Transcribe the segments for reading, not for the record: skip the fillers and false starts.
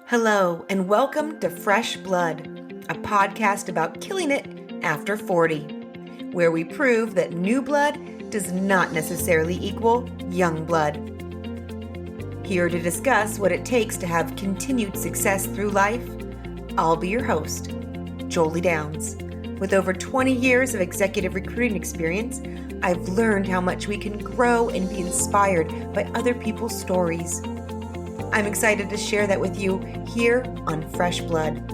Hello, and welcome to Fresh Blood, a podcast about killing it after 40, where we prove that new blood does not necessarily equal young blood. Here to discuss what it takes to have continued success through life, I'll be your host, Jolie Downs. With over 20 years of executive recruiting experience, I've learned how much we can grow and be inspired by other people's stories. I'm excited to share that with you here on Fresh Blood.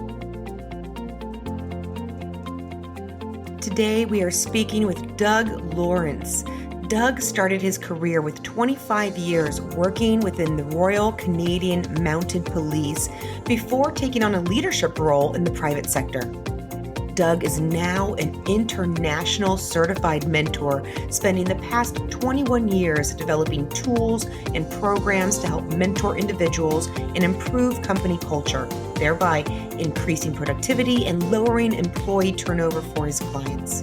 Today we are speaking with Doug Lawrence. Doug started his career with 25 years working within the Royal Canadian Mounted Police before taking on a leadership role in the private sector. Doug is now an international certified mentor, spending the past 21 years developing tools and programs to help mentor individuals and improve company culture, thereby increasing productivity and lowering employee turnover for his clients.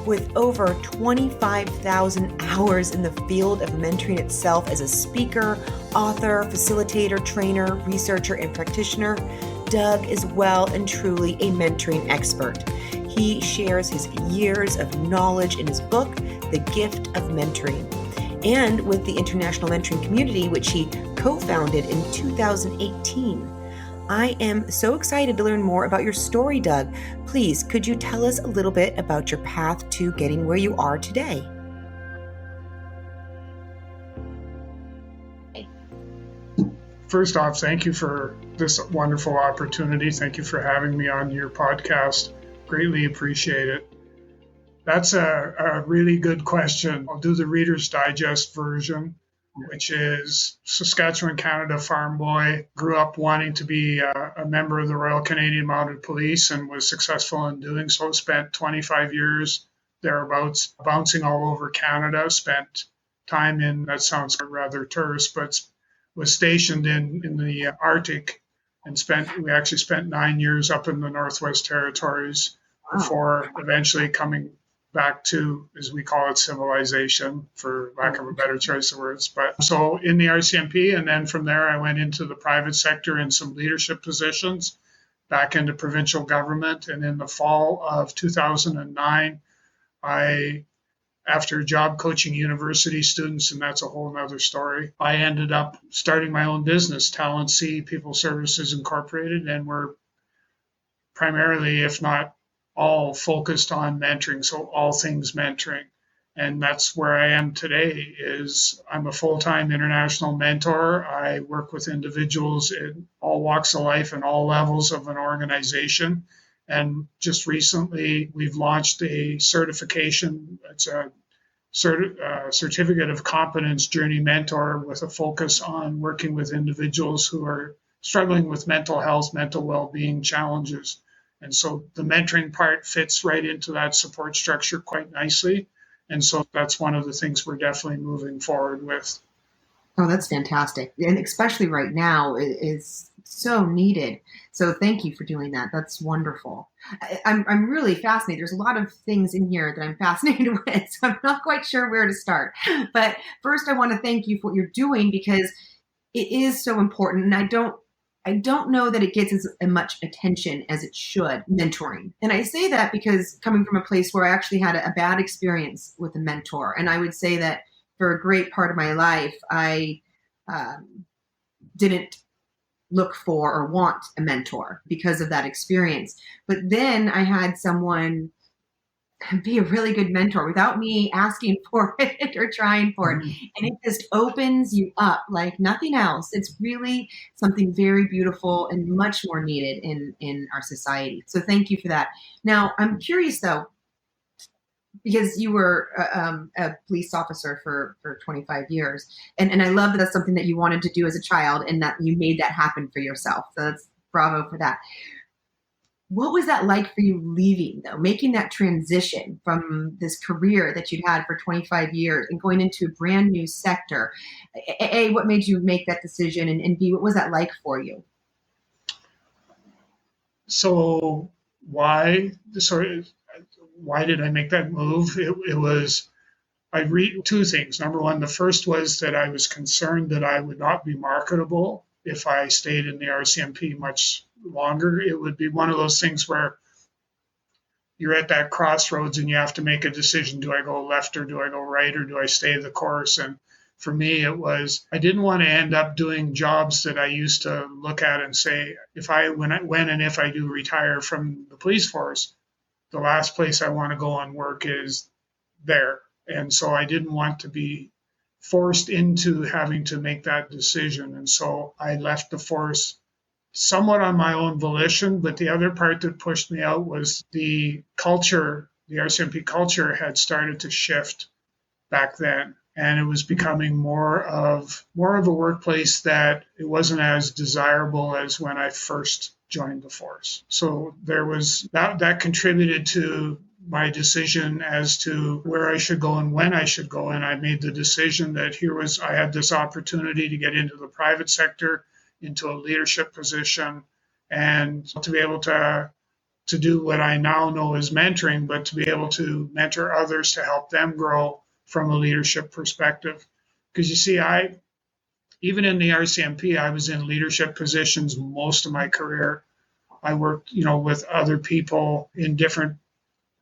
With over 25,000 hours in the field of mentoring itself as a speaker, author, facilitator, trainer, researcher, and practitioner, Doug is well and truly a mentoring expert. He shares his years of knowledge in his book, The Gift of Mentoring, and with the International Mentoring Community, which he co-founded in 2018. I am so excited to learn more about your story, Doug. Please, could you tell us a little bit about your path to getting where you are today? First off, thank you for this wonderful opportunity. Thank you for having me on your podcast. Greatly appreciate it. That's a really good question. I'll do the Reader's Digest version, which is Saskatchewan, Canada farm boy, grew up wanting to be a member of the Royal Canadian Mounted Police and was successful in doing so. Spent 25 years thereabouts bouncing all over Canada, spent time in, that sounds rather terse, but was stationed in the Arctic and we actually spent 9 years up in the Northwest Territories before eventually coming back to, as we call it, civilization, for lack of a better choice of words. But so in the RCMP, and then from there I went into the private sector in some leadership positions, back into provincial government. And in the fall of 2009, after job coaching university students, and that's a whole nother story, I ended up starting my own business, Talent C People Services Incorporated, and we're primarily, if not all, focused on mentoring, so all things mentoring. And that's where I am today. I'm a full-time international mentor. I work with individuals in all walks of life and all levels of an organization. And just recently, we've launched a certification. It's a certificate of competence journey mentor with a focus on working with individuals who are struggling with mental health, mental well-being challenges. And so the mentoring part fits right into that support structure quite nicely. And so that's one of the things we're definitely moving forward with. Oh, that's fantastic. And especially right now, it is so needed. So thank you for doing that. That's wonderful. I'm really fascinated. There's a lot of things in here that I'm fascinated with, so I'm not quite sure where to start. But first, I want to thank you for what you're doing, because it is so important. And I don't know that it gets as much attention as it should, mentoring. And I say that because coming from a place where I actually had a bad experience with a mentor, and I would say that for a great part of my life, I didn't look for or want a mentor because of that experience. But then I had someone be a really good mentor without me asking for it or trying for it. And it just opens you up like nothing else. It's really something very beautiful and much more needed in our society. So thank you for that. Now, I'm curious though, because you were a police officer for 25 years. And I love that that's something that you wanted to do as a child and that you made that happen for yourself. So that's bravo for that. What was that like for you leaving, though, making that transition from this career that you'd had for 25 years and going into a brand new sector? A, what made you make that decision? And B, what was that like for you? So why did I make that move? It was, I read two things. Number one, the first was that I was concerned that I would not be marketable if I stayed in the RCMP much longer. It would be one of those things where you're at that crossroads and you have to make a decision. Do I go left or do I go right, or do I stay the course? And for me, it was, I didn't want to end up doing jobs that I used to look at and say, when and if I do retire from the police force, the last place I want to go and work is there. And so I didn't want to be forced into having to make that decision. And so I left the force somewhat on my own volition, but the other part that pushed me out was the culture. The RCMP culture had started to shift back then, and it was becoming more of a workplace that it wasn't as desirable as when I first joined the force. So there was that contributed to my decision as to where I should go and when I should go. And I made the decision that I had this opportunity to get into the private sector, into a leadership position, and to be able to do what I now know as mentoring, but to be able to mentor others to help them grow from a leadership perspective. Because you see, even in the RCMP, I was in leadership positions most of my career. I worked, with other people in different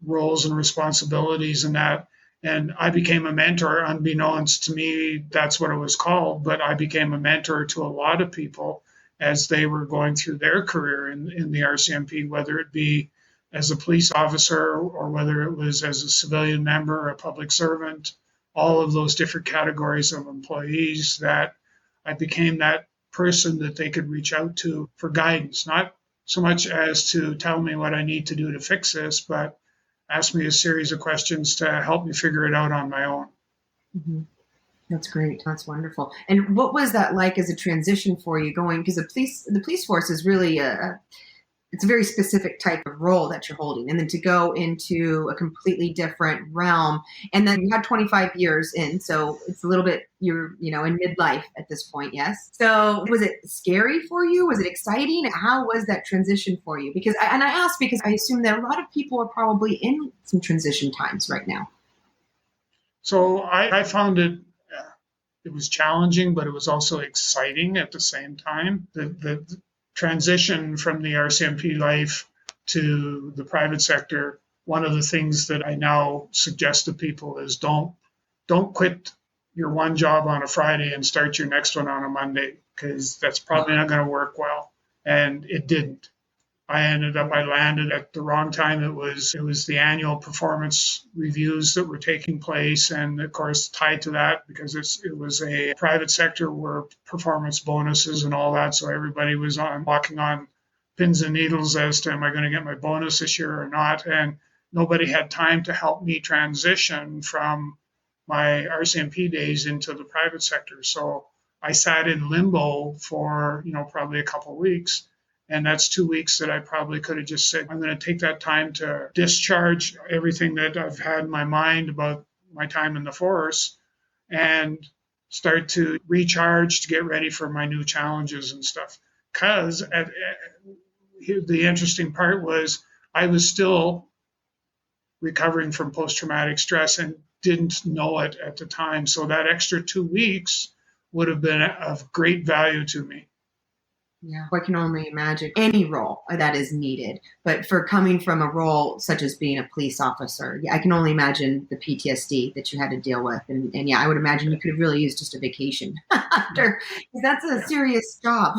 roles and responsibilities and that. And I became a mentor, unbeknownst to me, that's what it was called, but I became a mentor to a lot of people as they were going through their career in the RCMP, whether it be as a police officer or whether it was as a civilian member, a public servant, all of those different categories of employees, that I became that person that they could reach out to for guidance, not so much as to tell me what I need to do to fix this, but ask me a series of questions to help me figure it out on my own. Mm-hmm. That's great. That's wonderful. And what was that like as a transition for you going, because the police force is really it's a very specific type of role that you're holding, and then to go into a completely different realm, and then you had 25 years in, so it's a little bit, you're in midlife at this point. Yes. So was it scary for you? Was it exciting? How was that transition for you? I ask because I assume that a lot of people are probably in some transition times right now. So I found it was challenging, but it was also exciting at the same time. The transition from the RCMP life to the private sector, one of the things that I now suggest to people is don't quit your one job on a Friday and start your next one on a Monday, because that's probably not going to work well. And it didn't. I landed at the wrong time. It was the annual performance reviews that were taking place. And of course, tied to that, because it was a private sector, where performance bonuses and all that. So everybody was walking on pins and needles as to, am I going to get my bonus this year or not? And nobody had time to help me transition from my RCMP days into the private sector. So I sat in limbo for, probably a couple of weeks. And that's 2 weeks that I probably could have just said, I'm going to take that time to discharge everything that I've had in my mind about my time in the force and start to recharge to get ready for my new challenges and stuff. Because the interesting part was I was still recovering from post-traumatic stress and didn't know it at the time. So that extra 2 weeks would have been of great value to me. Yeah, I can only imagine any role that is needed. But for coming from a role such as being a police officer, I can only imagine the PTSD that you had to deal with. And yeah, I would imagine you could have really used just a vacation after, because that's a serious job.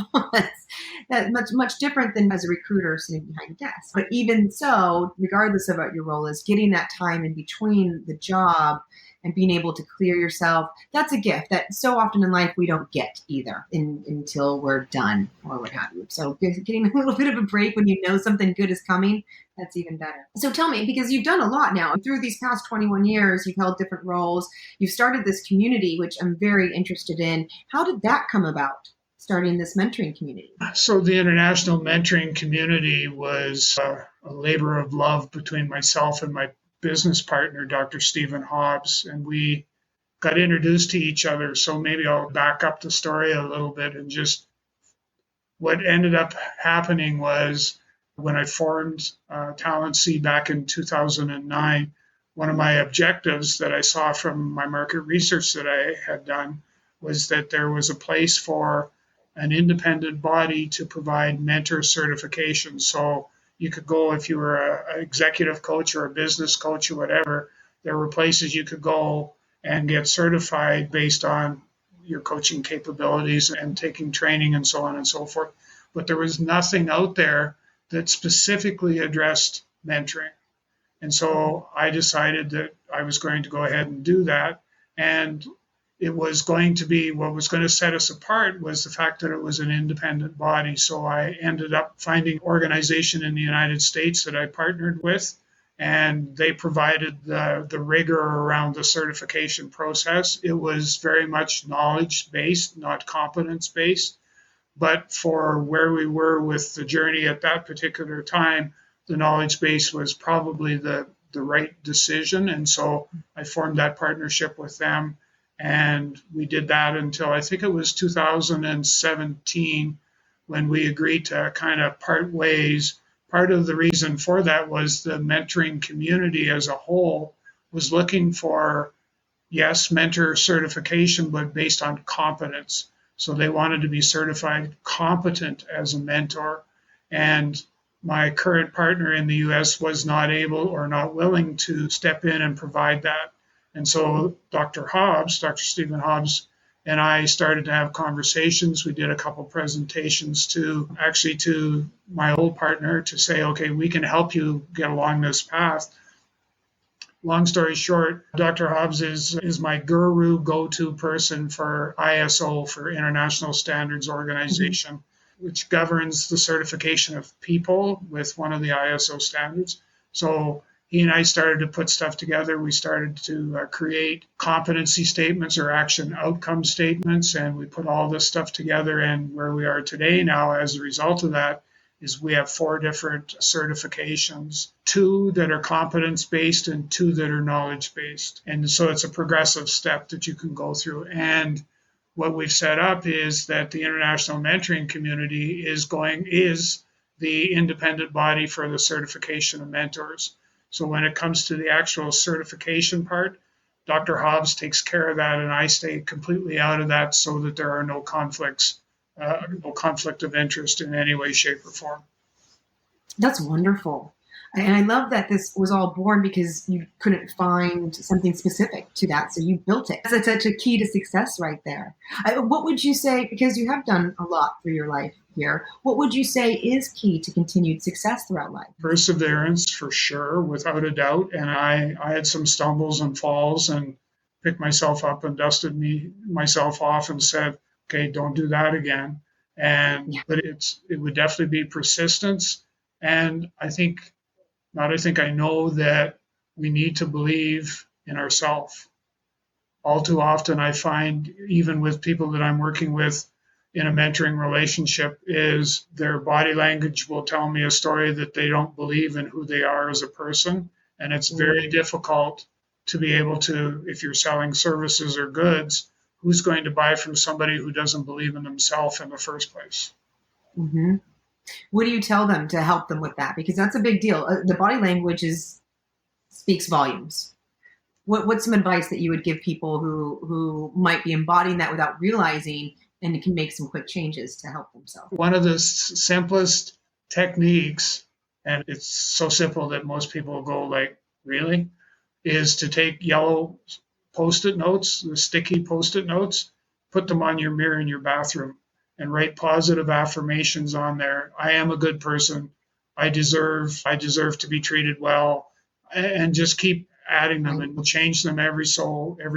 That's much different than as a recruiter sitting behind a desk. But even so, regardless of what your role is, getting that time in between the job and being able to clear yourself, that's a gift that so often in life we don't get either until we're done or what have you. So getting a little bit of a break when you know something good is coming, that's even better. So tell me, because you've done a lot now. Through these past 21 years, you've held different roles. You've started this community, which I'm very interested in. How did that come about, starting this mentoring community? So the international mentoring community was a labor of love between myself and my business partner, Dr. Stephen Hobbs, and we got introduced to each other. So maybe I'll back up the story a little bit, and just what ended up happening was when I formed Talent C back in 2009, one of my objectives that I saw from my market research that I had done was that there was a place for an independent body to provide mentor certification. So you could go if you were an executive coach or a business coach or whatever, there were places you could go and get certified based on your coaching capabilities and taking training and so on and so forth. But there was nothing out there that specifically addressed mentoring. And so I decided that I was going to go ahead and do that. And it was going to be what was going to set us apart was the fact that it was an independent body. So I ended up finding an organization in the United States that I partnered with, and they provided the rigor around the certification process. It was very much knowledge-based, not competence-based. But for where we were with the journey at that particular time, the knowledge base was probably the right decision. And so I formed that partnership with them. And we did that until I think it was 2017 when we agreed to kind of part ways. Part of the reason for that was the mentoring community as a whole was looking for, yes, mentor certification, but based on competence. So they wanted to be certified competent as a mentor. And my current partner in the US was not able or not willing to step in and provide that. And so Dr. Stephen Hobbs, and I started to have conversations. We did a couple presentations to my old partner to say, okay, we can help you get along this path. Long story short, Dr. Hobbs is my guru go-to person for ISO, for International Standards Organization, which governs the certification of people with one of the ISO standards. So he and I started to put stuff together. We started to create competency statements or action outcome statements, and we put all this stuff together. And where we are today now as a result of that is we have 4 different certifications, 2 that are competence-based and 2 that are knowledge-based. And so it's a progressive step that you can go through. And what we've set up is that the international mentoring community is the independent body for the certification of mentors. So when it comes to the actual certification part, Dr. Hobbs takes care of that, and I stay completely out of that so that there are no conflicts. No conflict of interest in any way, shape, or form. That's wonderful. And I love that this was all born because you couldn't find something specific to that, so you built it. That's such a key to success right there. What would you say, because you have done a lot for your life here, what would you say is key to continued success throughout life? Perseverance, for sure, without a doubt. And I had some stumbles and falls and picked myself up and dusted myself off and said, okay, don't do that again. But it would definitely be persistence. And I know that we need to believe in ourselves. All too often I find, even with people that I'm working with in a mentoring relationship, is their body language will tell me a story that they don't believe in who they are as a person. And it's very difficult to be able to, if you're selling services or goods, who's going to buy from somebody who doesn't believe in themselves in the first place? Mm-hmm. What do you tell them to help them with that? Because that's a big deal. The body language speaks volumes. What's some advice that you would give people who might be embodying that without realizing and can make some quick changes to help themselves? One of the simplest techniques, and it's so simple that most people will go like, really, is to take yellow Post-it notes, the sticky Post-it notes, put them on your mirror in your bathroom and write positive affirmations on there. I am a good person. I deserve to be treated well, and just keep adding them, and we'll change them every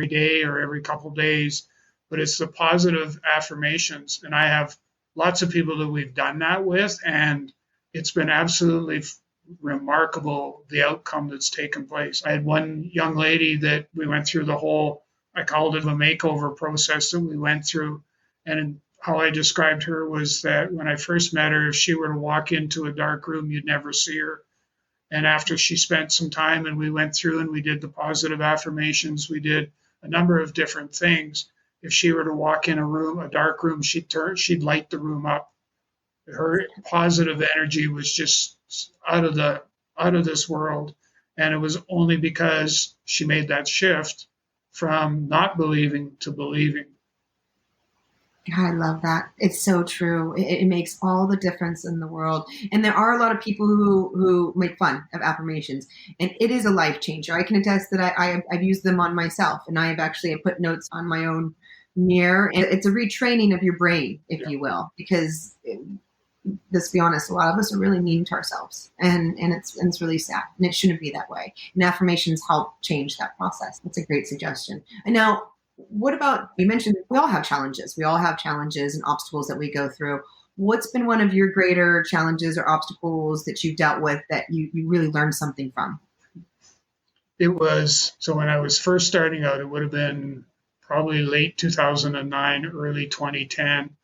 day or every couple days. But it's the positive affirmations. And I have lots of people that we've done that with, and it's been absolutely remarkable, the outcome that's taken place. I had one young lady that we went through the whole, I called it a makeover process that we went through. And how I described her was that when I first met her, if she were to walk into a dark room, you'd never see her. And after she spent some time and we went through and we did the positive affirmations, we did a number of different things. If she were to walk in a dark room, she'd light the room up. Her positive energy was just out of this world. And it was only because she made that shift from not believing to believing. God, I love that. It's so true. It makes all the difference in the world. And there are a lot of people who make fun of affirmations, and it is a life changer. I can attest that I've used them on myself, and I've actually put notes on my own mirror. And it's a retraining of your brain, if Yeah. you will, because let's be honest, a lot of us are really mean to ourselves, and it's really sad, and it shouldn't be that way. And affirmations help change that process. That's a great suggestion. And now, what about, you mentioned we all have challenges. We all have challenges and obstacles that we go through. What's been one of your greater challenges or obstacles that you dealt with that you really learned something from? It was, so when I was first starting out, it would have been probably late 2009, early 2010.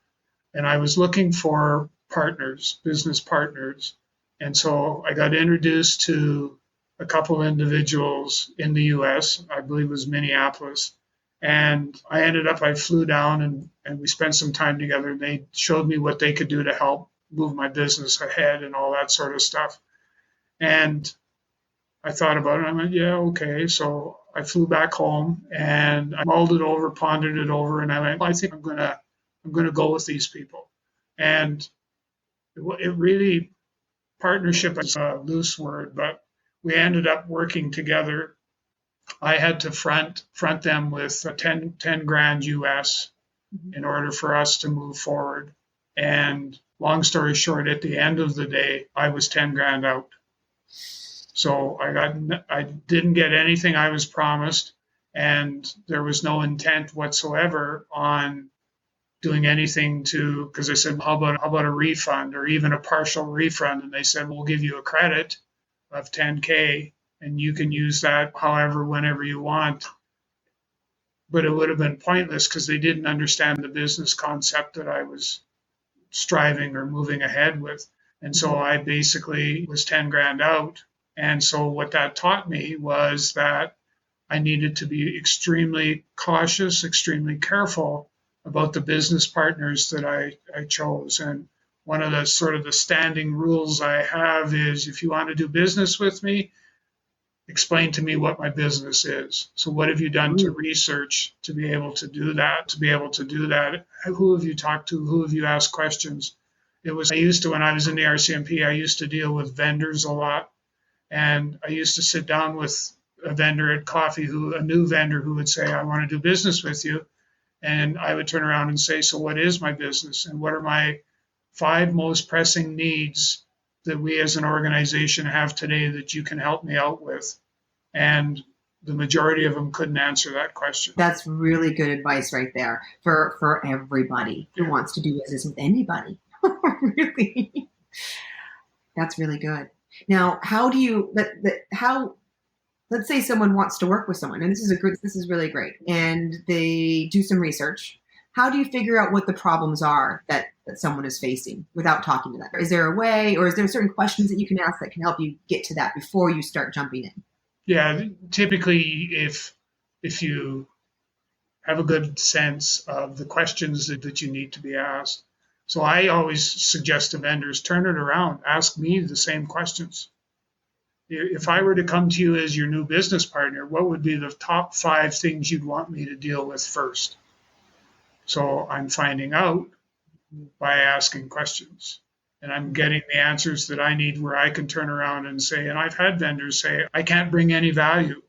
And I was looking for partners, business partners. And so I got introduced to a couple of individuals in the US, I believe it was Minneapolis. And I flew down and we spent some time together. And they showed me what they could do to help move my business ahead and all that sort of stuff. And I thought about it. I went, yeah, okay. So I flew back home and I mulled it over, pondered it over, and I went, well, I think I'm gonna go with these people. And it really, partnership is a loose word, but we ended up working together. I had to front them with 10 grand US in order for us to move forward. And long story short, at the end of the day, I was 10 grand out. So I didn't get anything I was promised, and there was no intent whatsoever on doing anything to, because I said, how about a refund or even a partial refund? And they said, we'll give you a credit of 10K and you can use that however, whenever you want. But it would have been pointless because they didn't understand the business concept that I was striving or moving ahead with. And so I basically was 10 grand out. And so what that taught me was that I needed to be extremely cautious, extremely careful about the business partners that I chose. And one of the sort of the standing rules I have is if you want to do business with me, explain to me what my business is. So what have you done to research to be able to do that? Who have you talked to? Who have you asked questions? When I was in the RCMP, I used to deal with vendors a lot. And I used to sit down with a vendor at coffee, a new vendor who would say, I want to do business with you. And I would turn around and say, so what is my business? And what are my 5 most pressing needs that we as an organization have today that you can help me out with? And the majority of them couldn't answer that question. That's really good advice right there for everybody who wants to do business with anybody. Really. That's really good. Now, how do you, let's say someone wants to work with someone, and this is really great, and they do some research. How do you figure out what the problems are that someone is facing without talking to them? Is there a way, or is there certain questions that you can ask that can help you get to that before you start jumping in? Yeah, typically if you have a good sense of the questions that you need to be asked. So I always suggest to vendors, turn it around, ask me the same questions. If I were to come to you as your new business partner, what would be the top 5 things you'd want me to deal with first? So I'm finding out by asking questions. And I'm getting the answers that I need where I can turn around and say, and I've had vendors say, I can't bring any value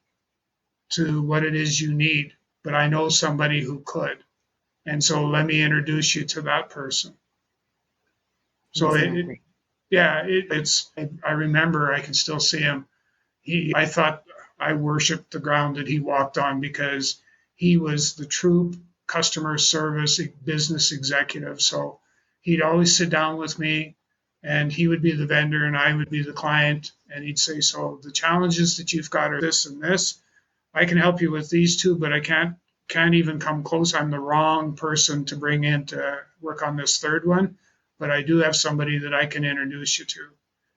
to what it is you need, but I know somebody who could. And so let me introduce you to that person. So Exactly. I remember, I can still see him. I thought I worshiped the ground that he walked on because he was the true customer service business executive. So he'd always sit down with me and he would be the vendor and I would be the client. And he'd say, so the challenges that you've got are this and this. I can help you with these 2, but I can't even come close. I'm the wrong person to bring in to work on this 3rd one, but I do have somebody that I can introduce you to.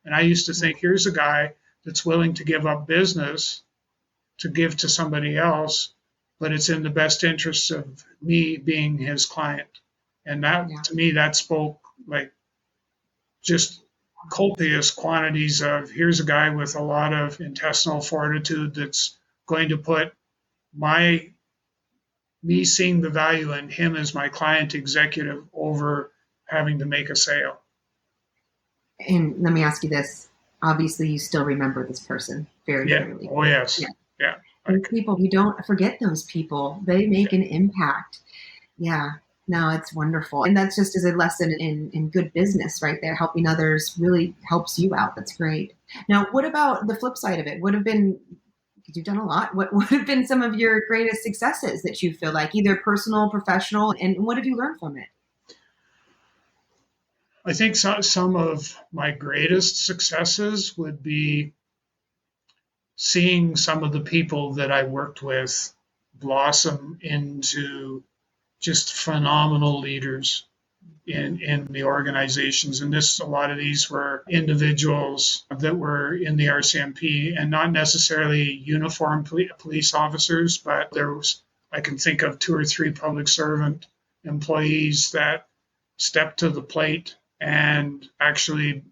And I used to think, here's a guy that's willing to give up business to give to somebody else, but it's in the best interests of me being his client. And that, to me, that spoke like just copious quantities of, here's a guy with a lot of intestinal fortitude that's going to put my me seeing the value in him as my client executive over having to make a sale. And let me ask you this. Obviously, you still remember this person very Yeah. clearly. Oh, yes. Yeah. Yeah. Those people, you don't forget those people. They make an impact. Yeah. No, it's wonderful. And that's just as a lesson in good business right there. Helping others really helps you out. That's great. Now, what about the flip side of it? What have been, because you've done a lot, what have been some of your greatest successes that you feel like, either personal, professional, and what have you learned from it? I think some of my greatest successes would be seeing some of the people that I worked with blossom into just phenomenal leaders in the organizations. And a lot of these were individuals that were in the RCMP and not necessarily uniformed police officers, but I can think of 2 or 3 public servant employees that stepped to the plate and actually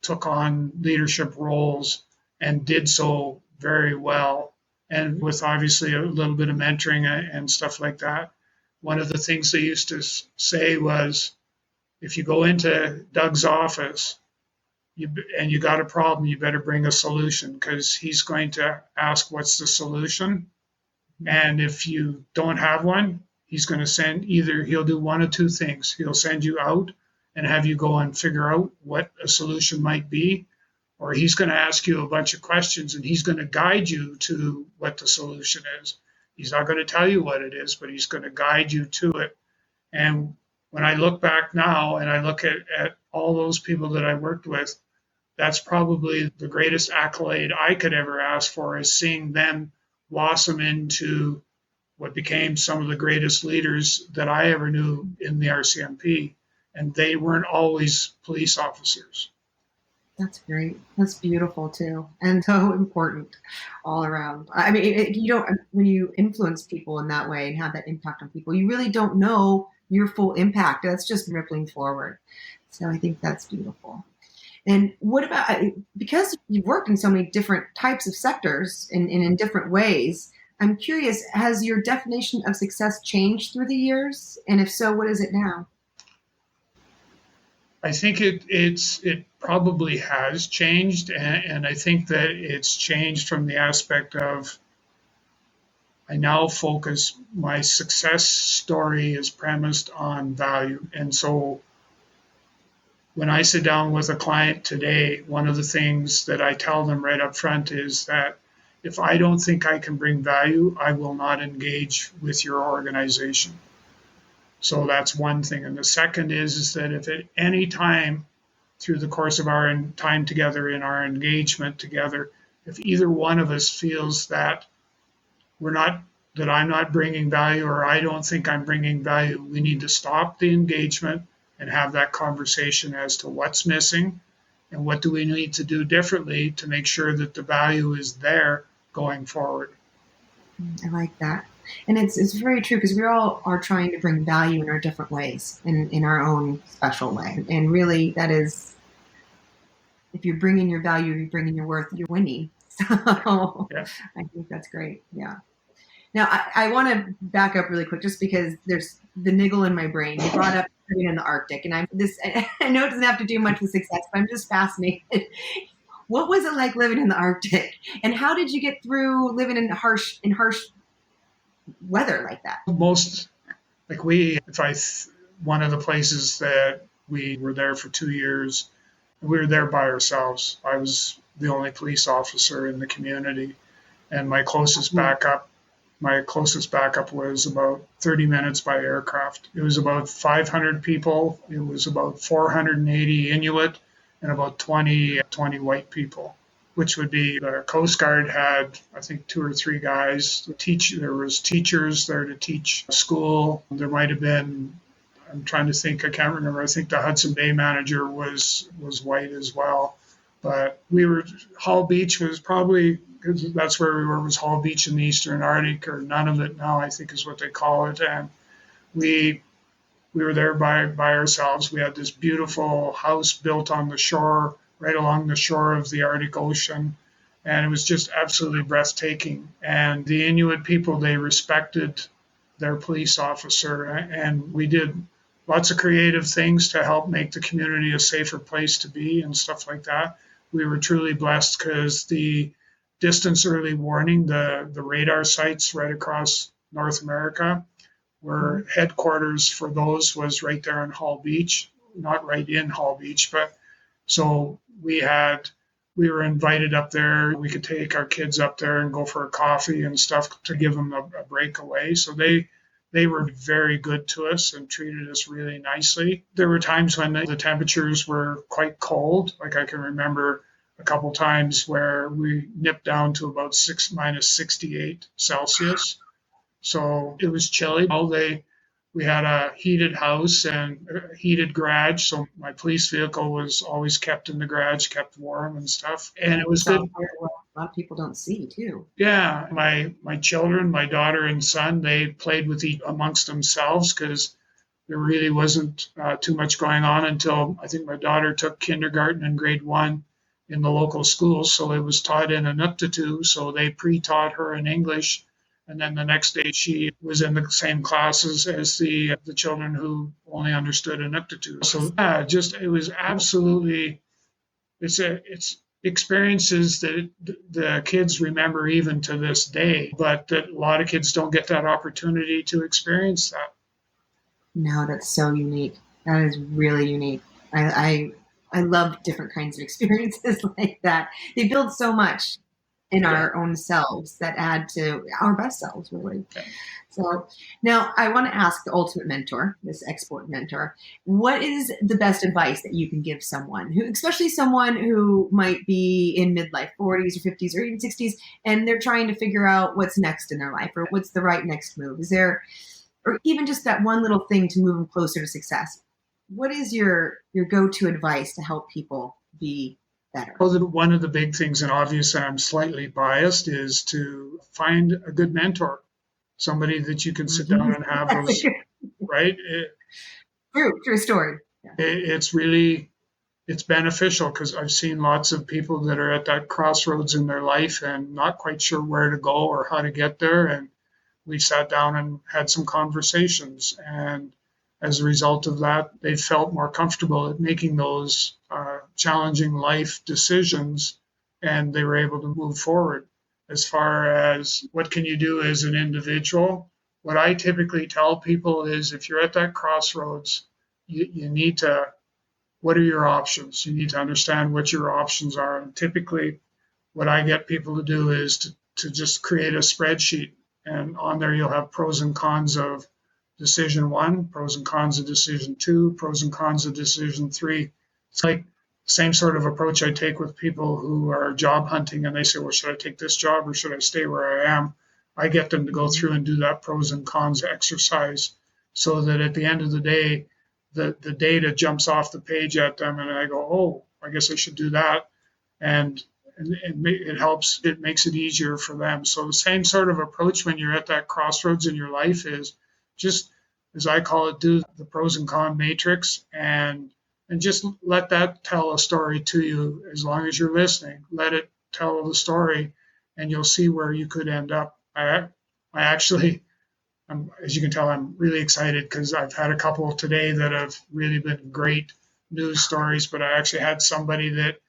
took on leadership roles and did so very well. And with obviously a little bit of mentoring and stuff like that. One of the things they used to say was, if you go into Doug's office and you got a problem, you better bring a solution, because he's going to ask what's the solution. And if you don't have one, he's going to he'll do one of 2 things. He'll send you out and have you go and figure out what a solution might be, or he's going to ask you a bunch of questions and he's going to guide you to what the solution is. He's not going to tell you what it is, but he's going to guide you to it. And when I look back now and I look at all those people that I worked with, that's probably the greatest accolade I could ever ask for, is seeing them blossom into what became some of the greatest leaders that I ever knew in the RCMP. And they weren't always police officers. That's great. That's beautiful too, and so important all around. I mean, you don't, when you influence people in that way and have that impact on people, you really don't know your full impact. That's just rippling forward. So I think that's beautiful. And what about, because you've worked in so many different types of sectors and in different ways, I'm curious, has your definition of success changed through the years? And if so, what is it now? I think it probably has changed, and I think that it's changed from the aspect of, I now focus, my success story is premised on value. And so when I sit down with a client today, one of the things that I tell them right up front is that if I don't think I can bring value, I will not engage with your organization. So that's one thing. And the second is that if at any time through the course of our time together, in our engagement together, if either one of us feels that I'm not bringing value, or I don't think I'm bringing value, we need to stop the engagement and have that conversation as to what's missing and what do we need to do differently to make sure that the value is there going forward. I like that. And it's very true, because we all are trying to bring value in our different ways, in our own special way. And really, that is, if you're bringing your value, you're bringing your worth, you're winning. So yeah. I think that's great. Yeah. Now, I want to back up really quick, just because there's the niggle in my brain. You brought up living in the Arctic, and I know it doesn't have to do much with success, but I'm just fascinated. What was it like living in the Arctic, and how did you get through living in harsh weather like that? One of the places that we were there for 2 years, we were there by ourselves. I was the only police officer in the community, and my closest backup was about 30 minutes by aircraft. It was about 500 people. It was about 480 Inuit and about 20 white people, which would be, the Coast Guard had, I think, 2 or 3 guys to teach. There was teachers there to teach school. There might have been, I'm trying to think, I can't remember. I think the Hudson Bay manager was white as well. But Hall Beach was probably, that's where we were, was Hall Beach in the Eastern Arctic, or Nunavut now, I think is what they call it. And we were there by ourselves. We had this beautiful house built on the shore, right along the shore of the Arctic Ocean. And it was just absolutely breathtaking. And the Inuit people, they respected their police officer. And we did lots of creative things to help make the community a safer place to be and stuff like that. We were truly blessed because the distance early warning, the radar sites right across North America, where headquarters for those was right there in Hall Beach, not right in Hall Beach, but so we were invited up there. We could take our kids up there and go for a coffee and stuff to give them a breakaway. So they were very good to us and treated us really nicely. There were times when the temperatures were quite cold. Like I can remember a couple times where we nipped down to about minus 68 Celsius. So it was chilly. We had a heated house and a heated garage, so my police vehicle was always kept in the garage, kept warm and stuff. And it was good. A lot of people don't see too. Yeah, my children, my daughter and son, they played with amongst themselves because there really wasn't too much going on until I think my daughter took kindergarten and grade 1 in the local school, so it was taught in Inuktitut, so they pre-taught her in English. And then the next day she was in the same classes as the children who only understood Inuktitut. So yeah, it was absolutely, it's experiences that the kids remember even to this day, but that a lot of kids don't get that opportunity to experience that. No, that's so unique. That is really unique. I love different kinds of experiences like that. They build so much in our own selves that add to our best selves, really. Okay. So now I want to ask the ultimate mentor, this export mentor, what is the best advice that you can give someone especially someone who might be in midlife 40s or 50s or even 60s, and they're trying to figure out what's next in their life or what's the right next move? Is there, or even just that one little thing to move them closer to success? What is your go-to advice to help people be better? Well, one of the big things, and obviously I'm slightly biased, is to find a good mentor, somebody that you can sit down and have those, right? True story. Yeah. It's beneficial because I've seen lots of people that are at that crossroads in their life and not quite sure where to go or how to get there. And we sat down and had some conversations. And as a result of that, they felt more comfortable at making those challenging life decisions, and they were able to move forward. As far as what can you do as an individual, what I typically tell people is if you're at that crossroads, you need to, what are your options? You need to understand what your options are. And typically what I get people to do is to just create a spreadsheet, and on there you'll have pros and cons of decision 1, pros and cons of decision 2, pros and cons of decision 3. It's like the same sort of approach I take with people who are job hunting and they say, well, should I take this job or should I stay where I am? I get them to go through and do that pros and cons exercise so that at the end of the day, the data jumps off the page at them and I go, oh, I guess I should do that. And it helps, it makes it easier for them. So the same sort of approach when you're at that crossroads in your life is just, as I call it, do the pros and cons matrix and just let that tell a story to you. As long as you're listening, let it tell the story and you'll see where you could end up. I actually, as you can tell, I'm really excited because I've had a couple today that have really been great news stories, but I actually had somebody that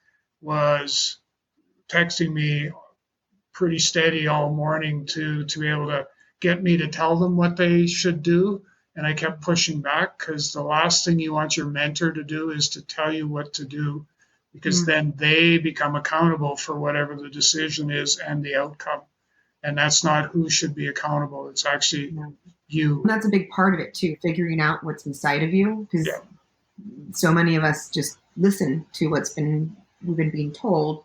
was texting me pretty steady all morning to be able to get me to tell them what they should do. And I kept pushing back because the last thing you want your mentor to do is to tell you what to do, because then they become accountable for whatever the decision is and the outcome. And that's not who should be accountable. It's actually you. And that's a big part of it too, figuring out what's inside of you, because so many of us just listen to we've been being told,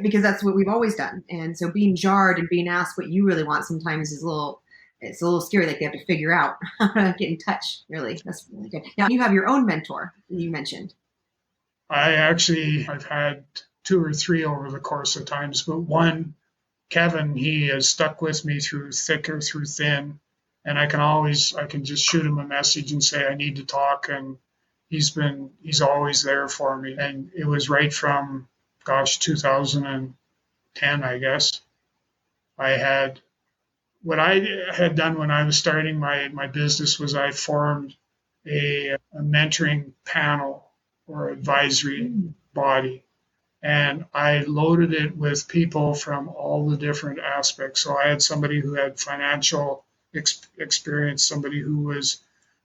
because that's what we've always done. And so being jarred and being asked what you really want sometimes is it's a little scary. Like they have to figure out how to get in touch. Really, that's really good. Now you have your own mentor you mentioned. I've had 2 or 3 over the course of times, but one, Kevin, he has stuck with me through thick or through thin, and I can just shoot him a message and say I need to talk, and he's always there for me. And it was right from 2010, I guess. I had what I had done when I was starting my business was I formed a mentoring panel or advisory body. And I loaded it with people from all the different aspects. So I had somebody who had financial experience, somebody who was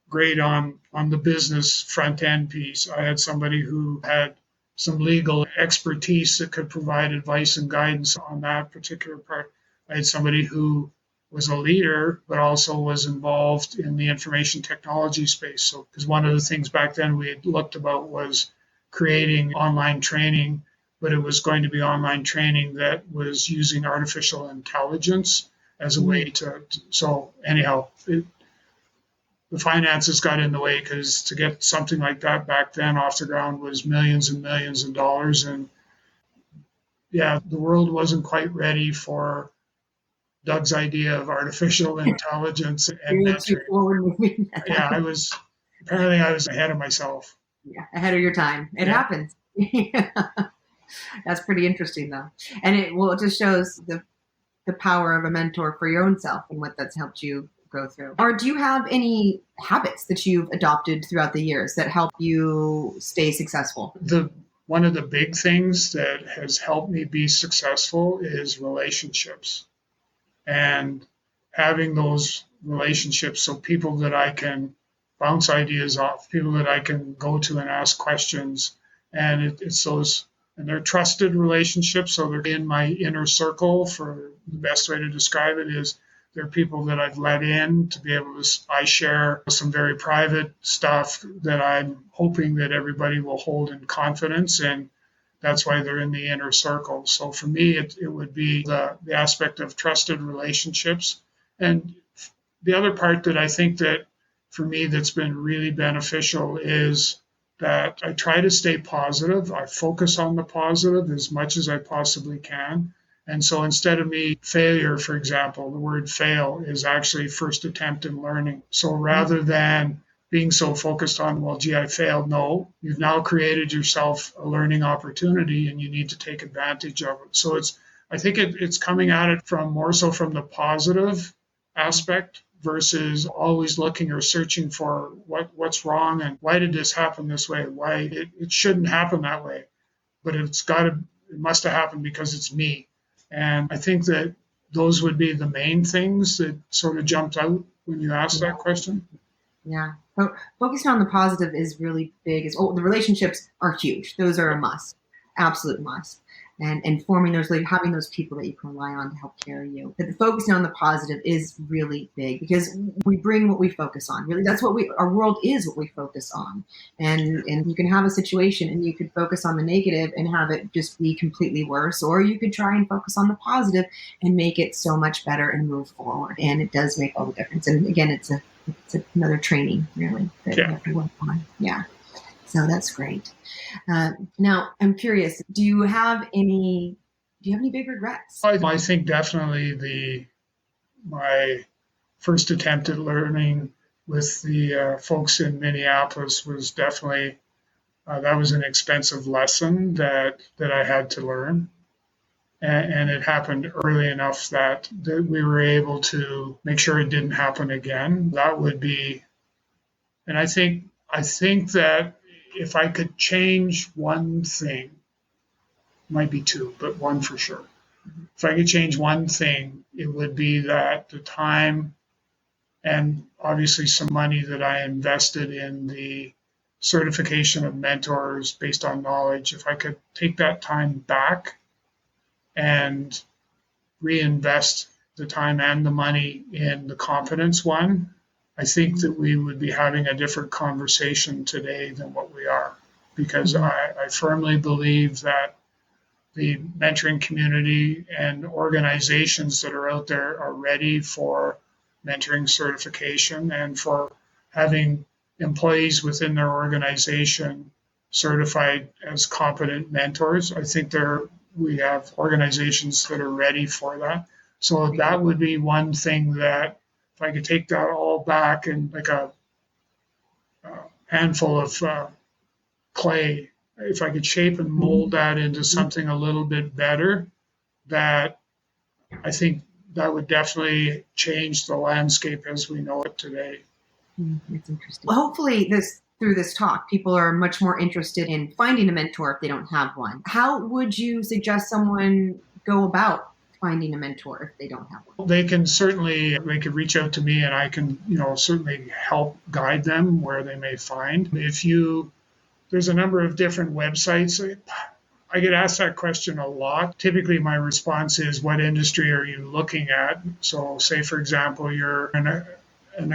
great on the business front end piece. I had somebody who had some legal expertise that could provide advice and guidance on that particular part. I had somebody who was a leader, but also was involved in the information technology space. So, because one of the things back then we had looked about was creating online training, but it was going to be online training that was using artificial intelligence as a way to. So, anyhow, the finances got in the way because to get something like that back then off the ground was millions and millions of dollars. And yeah, the world wasn't quite ready for Doug's idea of artificial intelligence and mentoring. Yeah, apparently I was ahead of myself. Yeah, ahead of your time. It happens. That's pretty interesting though. And it just shows the power of a mentor for your own self and what that's helped you go through. Or do you have any habits that you've adopted throughout the years that help you stay successful? One of the big things that has helped me be successful is relationships. And having those relationships, so people that I can bounce ideas off, people that I can go to and ask questions. And it's those, and they're trusted relationships. So they're in my inner circle. For the best way to describe it is they're people that I've let in to be able to, I share some very private stuff that I'm hoping that everybody will hold in confidence. And that's why they're in the inner circle. So for me, it would be the aspect of trusted relationships. And the other part that I think that for me that's been really beneficial is that I try to stay positive. I focus on the positive as much as I possibly can. And so instead of failure, for example, the word fail is actually first attempt in learning. So rather than being so focused on, well, gee, I failed. No, you've now created yourself a learning opportunity and you need to take advantage of it. So I think it's coming at it from more so from the positive aspect versus always looking or searching for what's wrong and why did this happen this way? Why it shouldn't happen that way, but it must have happened because it's me. And I think that those would be the main things that sort of jumped out when you asked that question. Yeah. Focusing on the positive is really big. The relationships are huge. Those are a must, absolute must. And forming having those people that you can rely on to help carry you. But focusing on the positive is really big because we bring what we focus on. Really, that's what our world is what we focus on. And you can have a situation and you could focus on the negative and have it just be completely worse, or you could try and focus on the positive and make it so much better and move forward. And it does make all the difference. And again, it's another training really that you have to work on. Yeah. So that's great. Now I'm curious, do you have any big regrets? I think definitely my first attempt at learning with the folks in Minneapolis was definitely, that was an expensive lesson that I had to learn. And it happened early enough that we were able to make sure it didn't happen again. That would be, and I think that if I could change one thing, might be two, but one for sure. If I could change one thing, it would be that the time and obviously some money that I invested in the certification of mentors based on knowledge, if I could take that time back and reinvest the time and the money in the confidence one, I think that we would be having a different conversation today than what we are, because I firmly believe that the mentoring community and organizations that are out there are ready for mentoring certification and for having employees within their organization certified as competent mentors. I think we have organizations that are ready for that. So that would be one thing that if I could take that all back and like a handful of clay, if I could shape and mold that into something a little bit better, that I think that would definitely change the landscape as we know it today. That's interesting. Well, hopefully through this talk, people are much more interested in finding a mentor if they don't have one. How would you suggest someone go about finding a mentor if they don't have one? They could reach out to me, and I can, certainly help guide them where they may find. There's a number of different websites. I get asked that question a lot. Typically, my response is, what industry are you looking at? So say, for example, you're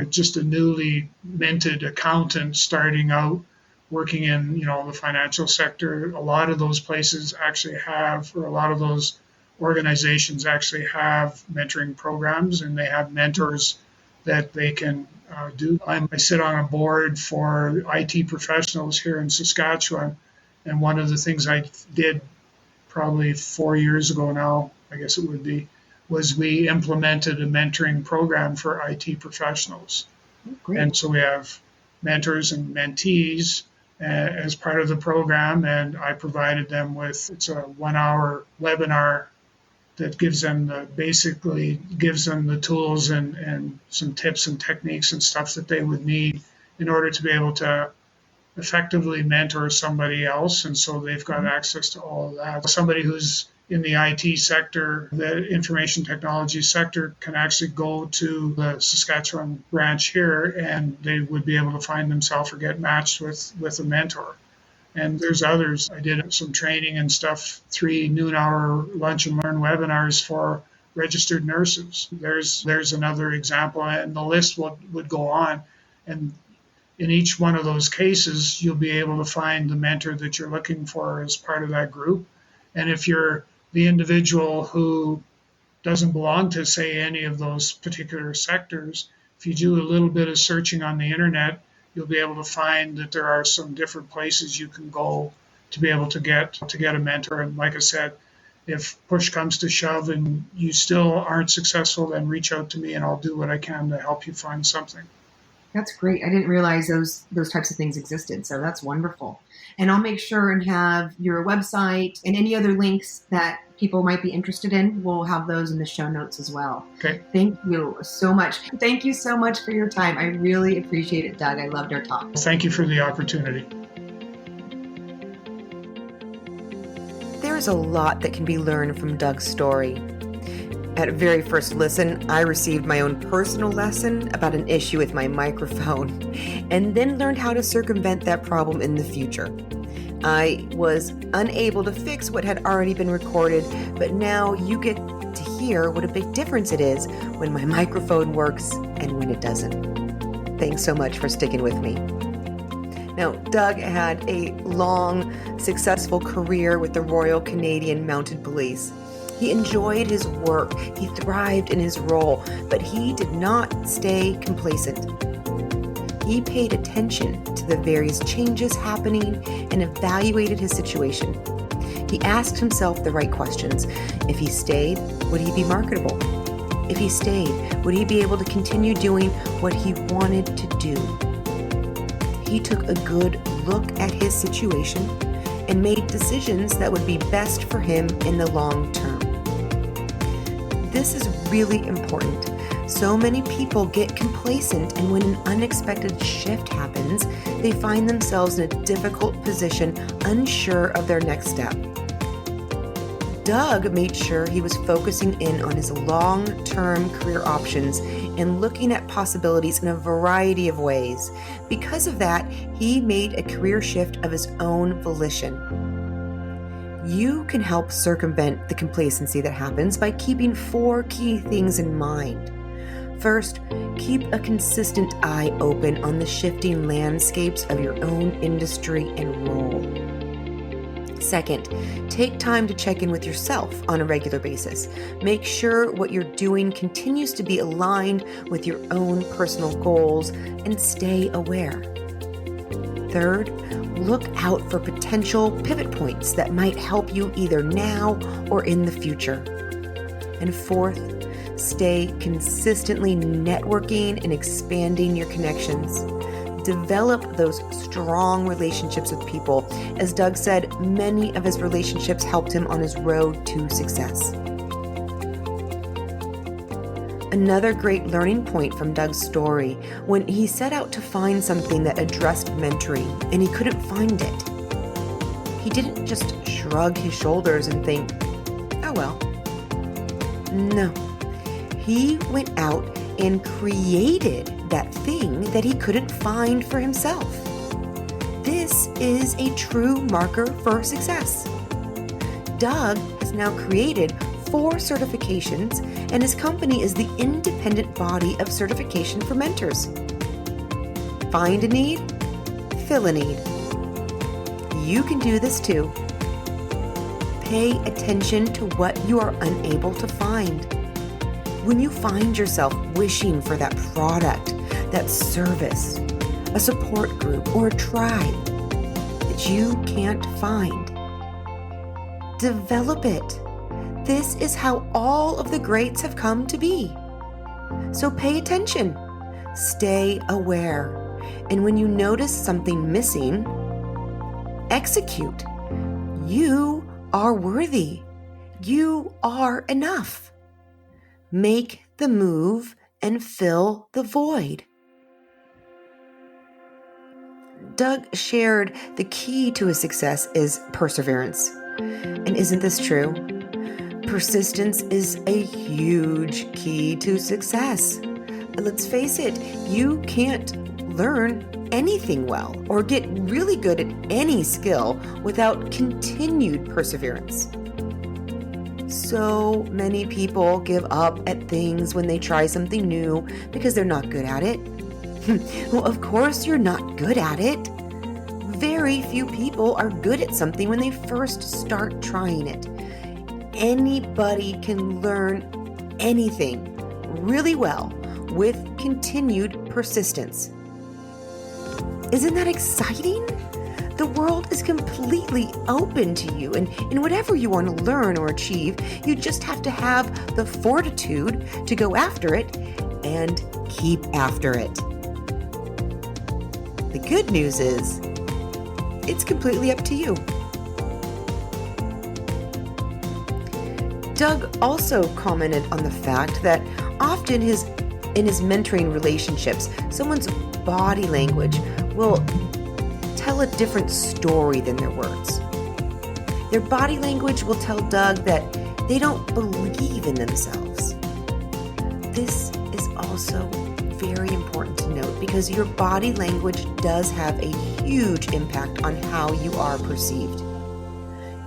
just a newly minted accountant starting out working in, the financial sector. A lot of those places actually have, or a lot of those organizations actually have mentoring programs, and they have mentors that they can do. I sit on a board for IT professionals here in Saskatchewan, and one of the things I did probably 4 years ago now, I guess it would be, was we implemented a mentoring program for IT professionals. Great. And so we have mentors and mentees as part of the program, and I provided them with, it's a 1-hour webinar that gives them the tools and some tips and techniques and stuff that they would need in order to be able to effectively mentor somebody else. And so they've got access to all of that. Somebody who's in the IT sector, the information technology sector, can actually go to the Saskatchewan branch here, and they would be able to find themselves or get matched with a mentor. And there's others. I did some training and stuff, 3 noon-hour lunch and learn webinars for registered nurses. There's another example, and the list would go on. And in each one of those cases, you'll be able to find the mentor that you're looking for as part of that group. And if you're the individual who doesn't belong to, say, any of those particular sectors, if you do a little bit of searching on the internet, you'll be able to find that there are some different places you can go to be able to get a mentor. And like I said, if push comes to shove and you still aren't successful, then reach out to me and I'll do what I can to help you find something. That's great. I didn't realize those types of things existed. So that's wonderful. And I'll make sure and have your website and any other links that people might be interested in. We'll have those in the show notes as well. Okay. Thank you so much. Thank you so much for your time. I really appreciate it, Doug. I loved our talk. Thank you for the opportunity. There's a lot that can be learned from Doug's story. At very first listen, I received my own personal lesson about an issue with my microphone, and then learned how to circumvent that problem in the future. I was unable to fix what had already been recorded, but now you get to hear what a big difference it is when my microphone works and when it doesn't. Thanks so much for sticking with me. Now, Doug had a long, successful career with the Royal Canadian Mounted Police. He enjoyed his work, he thrived in his role, but he did not stay complacent. He paid attention to the various changes happening and evaluated his situation. He asked himself the right questions. If he stayed, would he be marketable? If he stayed, would he be able to continue doing what he wanted to do? He took a good look at his situation and made decisions that would be best for him in the long term. This is really important. So many people get complacent, and when an unexpected shift happens, they find themselves in a difficult position, unsure of their next step. Doug made sure he was focusing in on his long-term career options and looking at possibilities in a variety of ways. Because of that, he made a career shift of his own volition. You can help circumvent the complacency that happens by keeping 4 key things in mind. First, keep a consistent eye open on the shifting landscapes of your own industry and role. Second, take time to check in with yourself on a regular basis. Make sure what you're doing continues to be aligned with your own personal goals and stay aware. Third, look out for potential pivot points that might help you either now or in the future. And fourth, stay consistently networking and expanding your connections. Develop those strong relationships with people. As Doug said, many of his relationships helped him on his road to success. Another great learning point from Doug's story, when he set out to find something that addressed mentoring and he couldn't find it, he didn't just shrug his shoulders and think, oh well. No, he went out and created that thing that he couldn't find for himself. This is a true marker for success. Doug has now created 4 certifications, and his company is the independent body of certification for mentors. Find a need, fill a need. You can do this too. Pay attention to what you are unable to find. When you find yourself wishing for that product, that service, a support group, or a tribe that you can't find, develop it. This is how all of the greats have come to be. So pay attention, stay aware, and when you notice something missing, execute. You are worthy. You are enough. Make the move and fill the void. Doug shared the key to his success is perseverance. And isn't this true? Persistence is a huge key to success. Let's face it, you can't learn anything well or get really good at any skill without continued perseverance. So many people give up at things when they try something new because they're not good at it. Well, of course you're not good at it. Very few people are good at something when they first start trying it. Anybody can learn anything really well with continued persistence. Isn't that exciting? The world is completely open to you, and in whatever you want to learn or achieve, you just have to have the fortitude to go after it and keep after it. The good news is, it's completely up to you. Doug also commented on the fact that often in his mentoring relationships, someone's body language will tell a different story than their words. Their body language will tell Doug that they don't believe in themselves. This is also very important to note because your body language does have a huge impact on how you are perceived.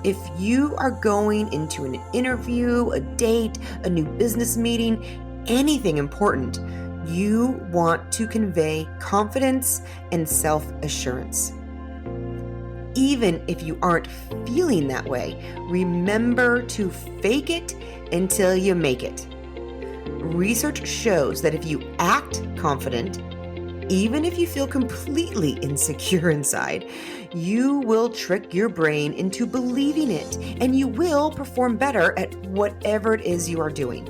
If you are going into an interview, a date, a new business meeting, anything important, you want to convey confidence and self-assurance. Even if you aren't feeling that way, remember to fake it until you make it. Research shows that if you act confident, even if you feel completely insecure inside, you will trick your brain into believing it, and you will perform better at whatever it is you are doing.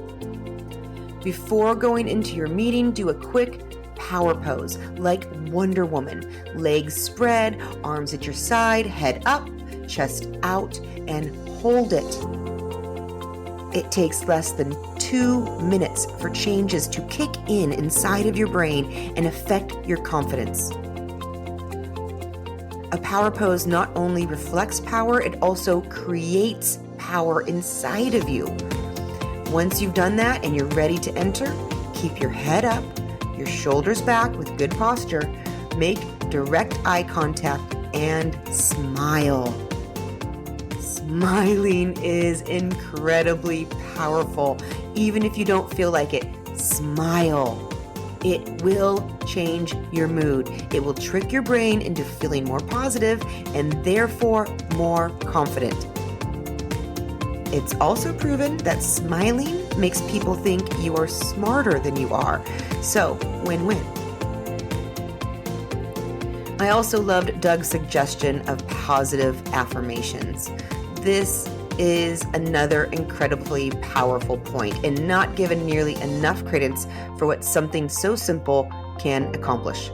Before going into your meeting, do a quick power pose like Wonder Woman. Legs spread, arms at your side, head up, chest out, and hold it. It takes less than 2 minutes for changes to kick in inside of your brain and affect your confidence. A power pose not only reflects power, it also creates power inside of you. Once you've done that and you're ready to enter, keep your head up, your shoulders back with good posture, make direct eye contact, and smile. Smiling is incredibly powerful. Even if you don't feel like it, smile. It will change your mood. It will trick your brain into feeling more positive and therefore more confident. It's also proven that smiling makes people think you are smarter than you are. So, win-win. I also loved Doug's suggestion of positive affirmations. This is another incredibly powerful point and not given nearly enough credence for what something so simple can accomplish.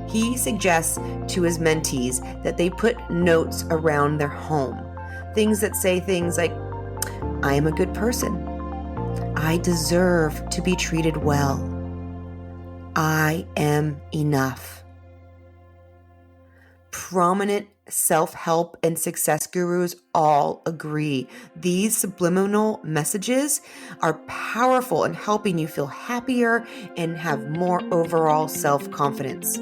He suggests to his mentees that they put notes around their home. Things that say things like, I am a good person. I deserve to be treated well. I am enough. Prominent self-help and success gurus all agree. These subliminal messages are powerful in helping you feel happier and have more overall self-confidence.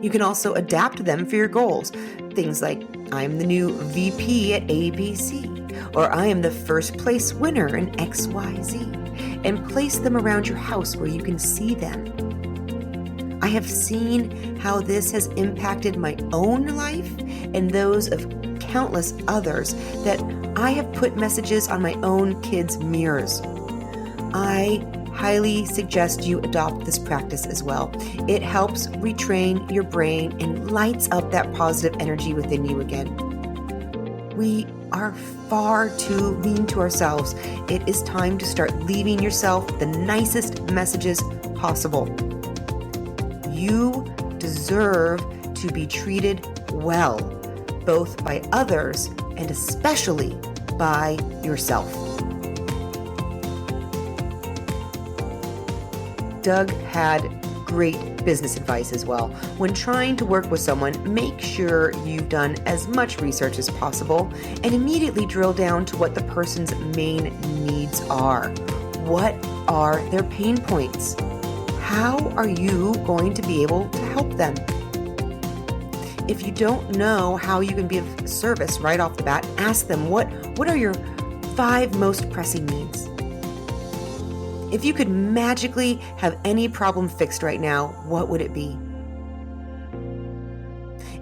You can also adapt them for your goals. Things like, I'm the new VP at ABC, or I am the first place winner in XYZ, and place them around your house where you can see them. I have seen how this has impacted my own life and those of countless others that I have put messages on my own kids' mirrors. I highly suggest you adopt this practice as well. It helps retrain your brain and lights up that positive energy within you again. We are far too mean to ourselves. It is time to start leaving yourself the nicest messages possible. You deserve to be treated well, both by others and especially by yourself. Doug had great business advice as well. When trying to work with someone, make sure you've done as much research as possible and immediately drill down to what the person's main needs are. What are their pain points? How are you going to be able to help them? If you don't know how you can be of service right off the bat, ask them what are your 5 most pressing needs? If you could magically have any problem fixed right now, what would it be?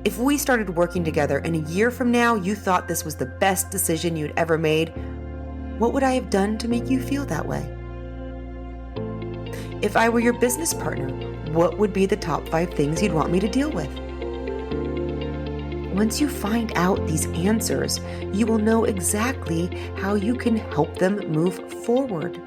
If we started working together and a year from now you thought this was the best decision you'd ever made, what would I have done to make you feel that way? If I were your business partner, what would be the top 5 things you'd want me to deal with? Once you find out these answers, you will know exactly how you can help them move forward.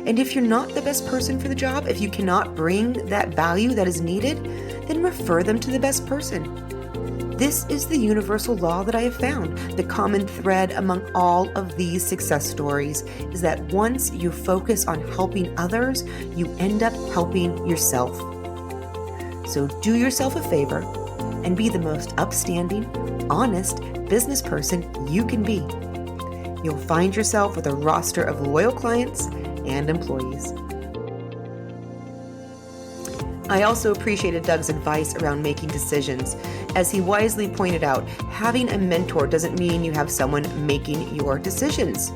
And if you're not the best person for the job, if you cannot bring that value that is needed, then refer them to the best person. This is the universal law that I have found. The common thread among all of these success stories is that once you focus on helping others, you end up helping yourself. So do yourself a favor and be the most upstanding, honest business person you can be. You'll find yourself with a roster of loyal clients and employees. I also appreciated Doug's advice around making decisions. As he wisely pointed out, having a mentor doesn't mean you have someone making your decisions.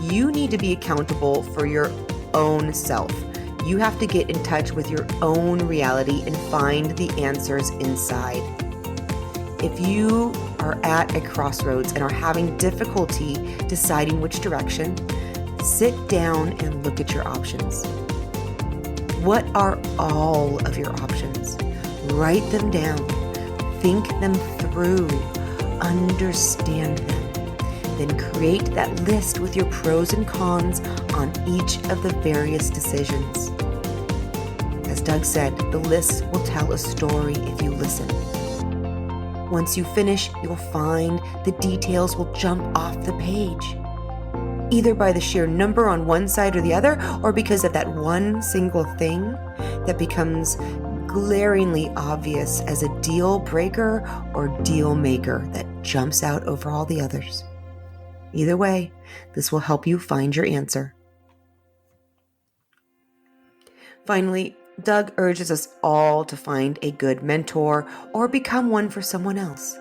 You need to be accountable for your own self. You have to get in touch with your own reality and find the answers inside. If you are at a crossroads and are having difficulty deciding which direction, sit down and look at your options. What are all of your options? Write them down. Think them through. Understand them. Then create that list with your pros and cons on each of the various decisions. As Doug said, the list will tell a story if you listen. Once you finish, you'll find the details will jump off the page, either by the sheer number on one side or the other, or because of that one single thing that becomes glaringly obvious as a deal breaker or deal maker that jumps out over all the others. Either way, this will help you find your answer. Finally, Doug urges us all to find a good mentor or become one for someone else.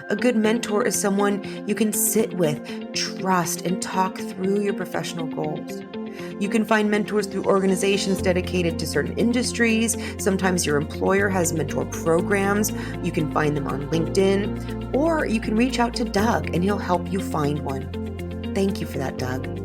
A good mentor is someone you can sit with, trust, and talk through your professional goals. You can find mentors through organizations dedicated to certain industries. Sometimes your employer has mentor programs. You can find them on LinkedIn, or you can reach out to Doug and he'll help you find one. Thank you for that, Doug.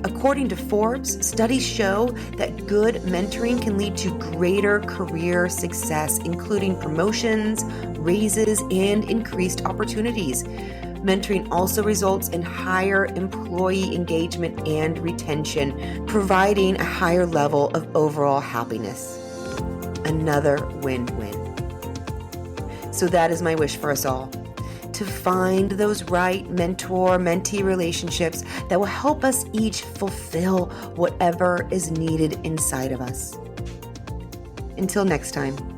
According to Forbes, studies show that good mentoring can lead to greater career success, including promotions, raises, and increased opportunities. Mentoring also results in higher employee engagement and retention, providing a higher level of overall happiness. Another win-win. So that is my wish for us all. to find those right mentor-mentee relationships that will help us each fulfill whatever is needed inside of us. Until next time.